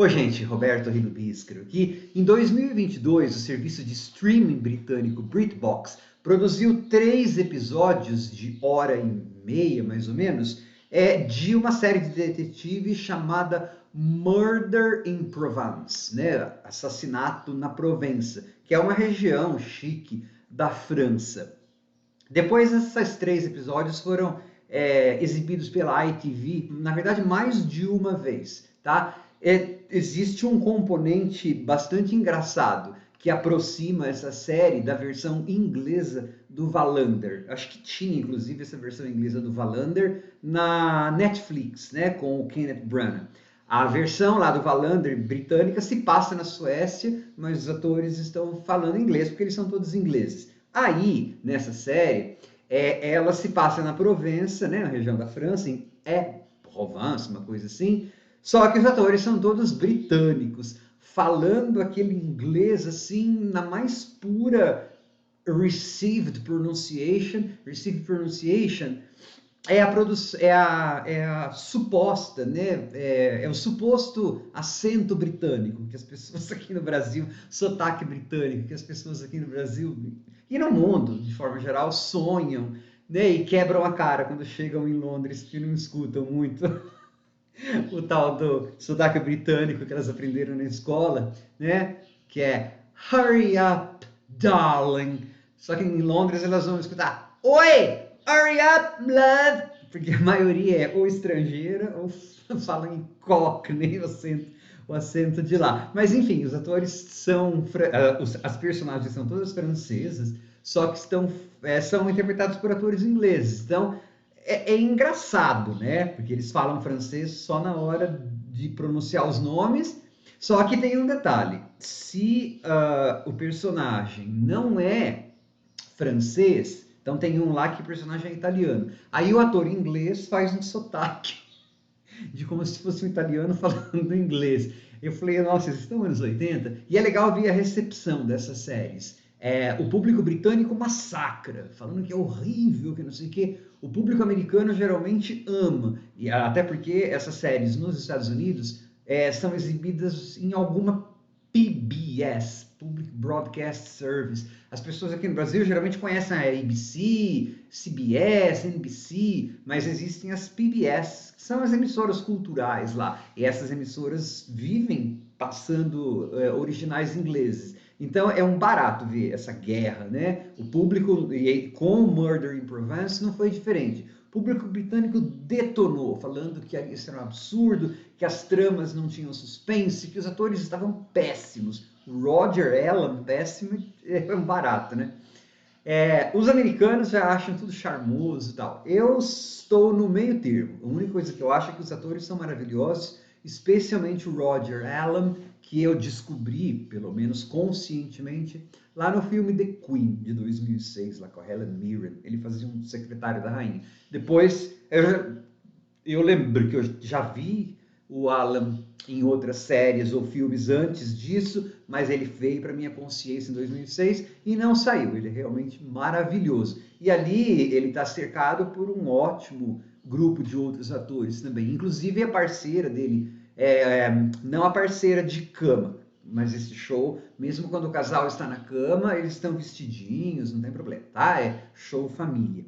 Oi, gente, Roberto Rilo Bíscaro aqui. Em 2022, o serviço de streaming britânico BritBox produziu 3 episódios de hora e meia, mais ou menos, de uma série de detetive chamada Murder in Provence, né? Assassinato na Provença, que é uma região chique da França. Depois, esses 3 episódios foram exibidos pela ITV, na verdade, mais de uma vez, tá? Existe um componente bastante engraçado que aproxima essa série da versão inglesa do Wallander. Acho que tinha, inclusive, essa versão inglesa do Wallander na Netflix, né, com o Kenneth Branagh. A versão lá do Wallander britânica se passa na Suécia, mas os atores estão falando inglês porque eles são todos ingleses. Aí, nessa série, ela se passa na Provença, né, na região da França, em Provence, uma coisa assim, só que os atores são todos britânicos, falando aquele inglês assim, na mais pura received pronunciation é a suposta, né? É o suposto acento britânico que as pessoas aqui no Brasil, sotaque britânico, que as pessoas aqui no Brasil e no mundo, de forma geral, sonham, né? E quebram a cara quando chegam em Londres, que não escutam muito o tal do sotaque britânico que elas aprenderam na escola, né? Que é hurry up, darling. Só que em Londres elas vão escutar oi, hurry up, love, porque a maioria é ou estrangeira ou fala em cockney, o acento de lá. Mas enfim, os atores são, as personagens são todas francesas, só que são interpretados por atores ingleses. Então é engraçado, né? Porque eles falam francês só na hora de pronunciar os nomes. Só que tem um detalhe: se o personagem não é francês, então tem um lá que o personagem é italiano. Aí o ator inglês faz um sotaque de como se fosse um italiano falando inglês. Eu falei, nossa, vocês estão nos anos 80? E é legal ver a recepção dessas séries. O público britânico massacra, falando que é horrível, que não sei o quê. O público americano geralmente ama, e até porque essas séries nos Estados Unidos são exibidas em alguma PBS, Public Broadcast Service. As pessoas aqui no Brasil geralmente conhecem a ABC, CBS, NBC, mas existem as PBS, que são as emissoras culturais lá. E essas emissoras vivem passando originais ingleses. Então é um barato ver essa guerra, né? O público, e com Murder in Provence não foi diferente. O público britânico detonou, falando que isso era um absurdo, que as tramas não tinham suspense, que os atores estavam péssimos. Roger Allam, péssimo, é um barato, né? Os americanos já acham tudo charmoso e tal. Eu estou no meio termo. A única coisa que eu acho é que os atores são maravilhosos, especialmente o Roger Allam, que eu descobri, pelo menos conscientemente, lá no filme The Queen, de 2006, lá com a Helen Mirren. Ele fazia um secretário da rainha. Depois, eu lembro que eu já vi o Alan em outras séries ou filmes antes disso, mas ele veio para minha consciência em 2006 e não saiu. Ele é realmente maravilhoso. E ali ele está cercado por um ótimo grupo de outros atores também. Inclusive a parceira dele, não a parceira de cama, mas esse show, mesmo quando o casal está na cama, eles estão vestidinhos, não tem problema, tá? É show família.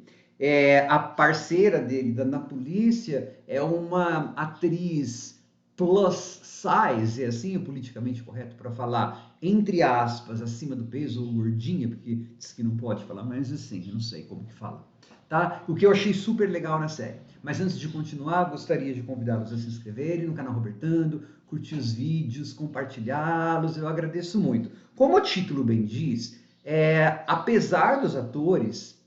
A parceira dele na polícia é uma atriz plus size, é assim o politicamente correto para falar, entre aspas, acima do peso ou gordinha, porque diz que não pode falar, mas assim, eu não sei como que fala. Tá? O que eu achei super legal na série. Mas antes de continuar, gostaria de convidá-los a se inscreverem no canal Robertando, curtir os vídeos, compartilhá-los, eu agradeço muito. Como o título bem diz, apesar dos atores,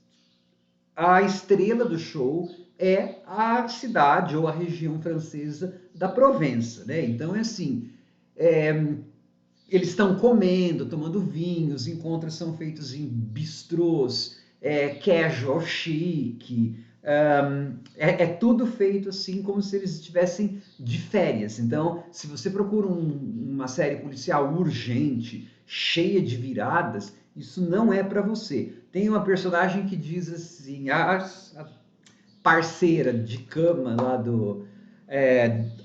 a estrela do show é a cidade ou a região francesa da Provença, né? Então é assim, eles estão comendo, tomando vinho, os encontros são feitos em bistrôs, casual chique, tudo feito assim como se eles estivessem de férias. Então, se você procura uma série policial urgente, cheia de viradas, isso não é para você. Tem uma personagem que diz assim, a parceira de cama lá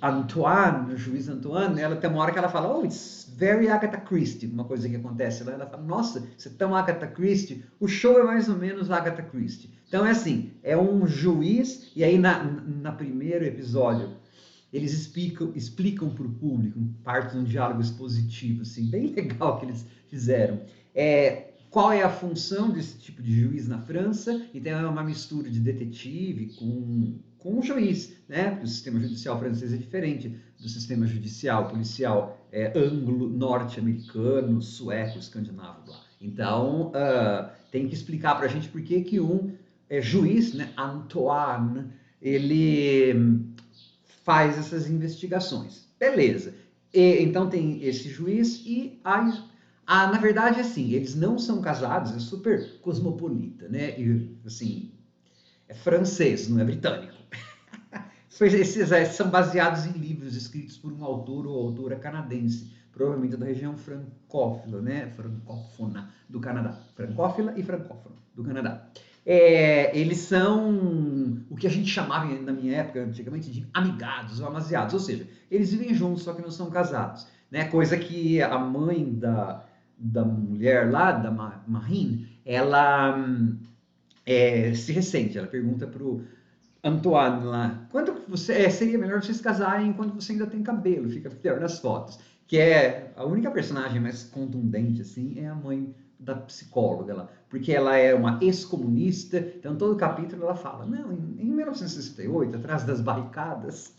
Antoine, o juiz Antoine, ela tem uma hora que ela fala, oh, it's very Agatha Christie, uma coisa que acontece lá, ela fala, nossa, você é tão Agatha Christie, o show é mais ou menos Agatha Christie. Então é assim, é um juiz, e aí na primeiro episódio, eles explicam para o público, parte de um diálogo expositivo, assim, bem legal que eles fizeram. Qual é a função desse tipo de juiz na França? Então é uma mistura de detetive com um juiz, né? Porque o sistema judicial francês é diferente do sistema judicial policial anglo-norte-americano, sueco, escandinavo, blá. Então tem que explicar para a gente por que um juiz, né, Antoine, ele faz essas investigações. Beleza. Então tem esse juiz e na verdade, assim, eles não são casados, é super cosmopolita, né? E, assim, é francês, não é britânico. Esses são baseados em livros escritos por um autor ou autora canadense, provavelmente da região francófila, né? Francófona do Canadá. Francófila e francófona do Canadá. Eles são o que a gente chamava na minha época, antigamente, de amigados ou amaziados, ou seja, eles vivem juntos, só que não são casados, né? Coisa que a mãe da mulher lá, da Marine, ela se ressente, ela pergunta pro Antoine lá, quando seria melhor vocês casarem enquanto você ainda tem cabelo, fica pior nas fotos, que é a única personagem mais contundente, assim, é a mãe da psicóloga lá, porque ela é uma ex-comunista, então todo capítulo ela fala, não, em 1968, atrás das barricadas,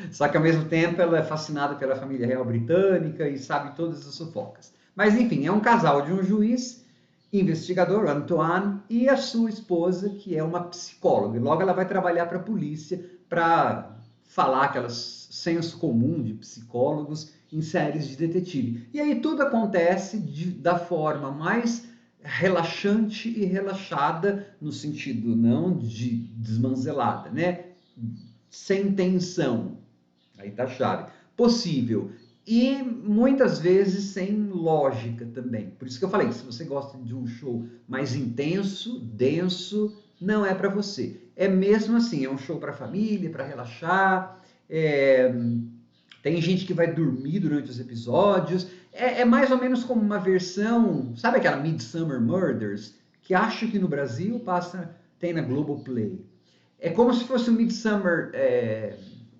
só que ao mesmo tempo ela é fascinada pela família real britânica e sabe todas as fofocas. Mas enfim, é um casal de um juiz investigador, Antoine, e a sua esposa, que é uma psicóloga. E logo ela vai trabalhar para a polícia para falar aquelas senso comum de psicólogos em séries de detetive. E aí tudo acontece da forma mais relaxante e relaxada, no sentido não de desmanzelada, né? Sem tensão. Aí tá a chave. Possível. E muitas vezes sem lógica também. Por isso que eu falei, se você gosta de um show mais intenso, denso, não é para você. É mesmo assim, é um show para família, para relaxar. Tem gente que vai dormir durante os episódios. É mais ou menos como uma versão, sabe aquela Midsummer Murders, que acho que no Brasil tem na Globoplay. É como se fosse o Midsummer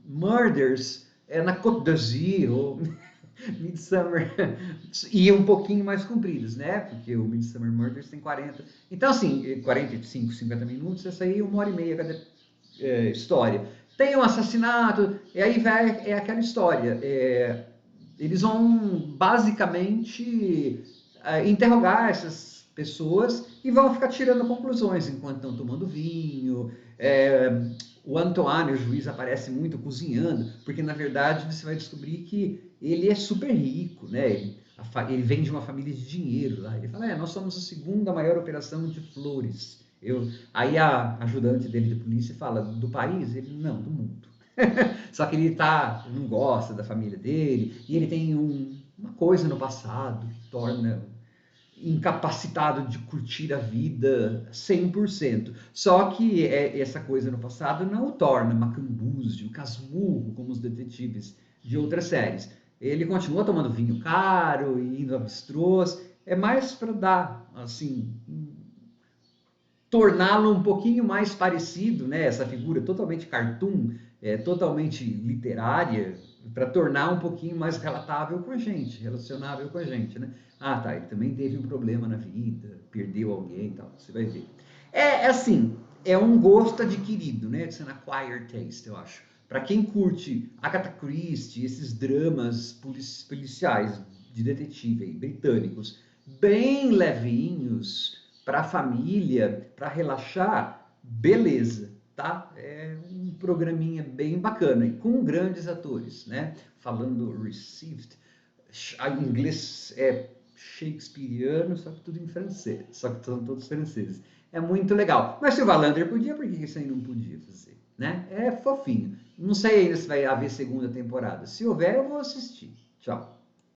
Murders na Côte d'Azur, ou Midsummer, e um pouquinho mais compridos, né? Porque o Midsummer Murders tem 40. Então, assim, 45, 50 minutos, essa aí 1h30 cada história. Tem um assassinato, e aí é aquela história. Eles vão basicamente interrogar essas pessoas e vão ficar tirando conclusões enquanto estão tomando vinho. O Antoine, o juiz, aparece muito cozinhando, porque na verdade você vai descobrir que ele é super rico, né? Ele vem de uma família de dinheiro lá. Ele fala, nós somos a segunda maior operação de flores. Aí a ajudante dele de polícia fala, do país? Ele, não, do mundo. Só que ele não gosta da família dele, e ele tem uma coisa no passado que torna incapacitado de curtir a vida 100%. Só que essa coisa no passado não o torna macambúzio, casmurro, como os detetives de outras séries. Ele continua tomando vinho caro e indo a bistrôs. É mais para dar, assim, torná-lo um pouquinho mais parecido, né? Essa figura totalmente cartoon, totalmente literária, para tornar um pouquinho mais relatável com a gente, relacionável com a gente, né? Ah, tá, ele também teve um problema na vida, perdeu alguém e tal, você vai ver. Assim, é um gosto adquirido, né? It's an acquired taste, eu acho. Para quem curte Agatha Christie, esses dramas policiais de detetive aí, britânicos, bem levinhos, para a família, para relaxar, beleza, tá? É um programinha bem bacana e com grandes atores, né? Falando Received, em inglês é shakespeariano, só que tudo em francês, só que são todos franceses. É muito legal. Mas se o Wallander podia, por que isso aí não podia fazer? Né? É fofinho. Não sei ainda se vai haver segunda temporada. Se houver, eu vou assistir. Tchau.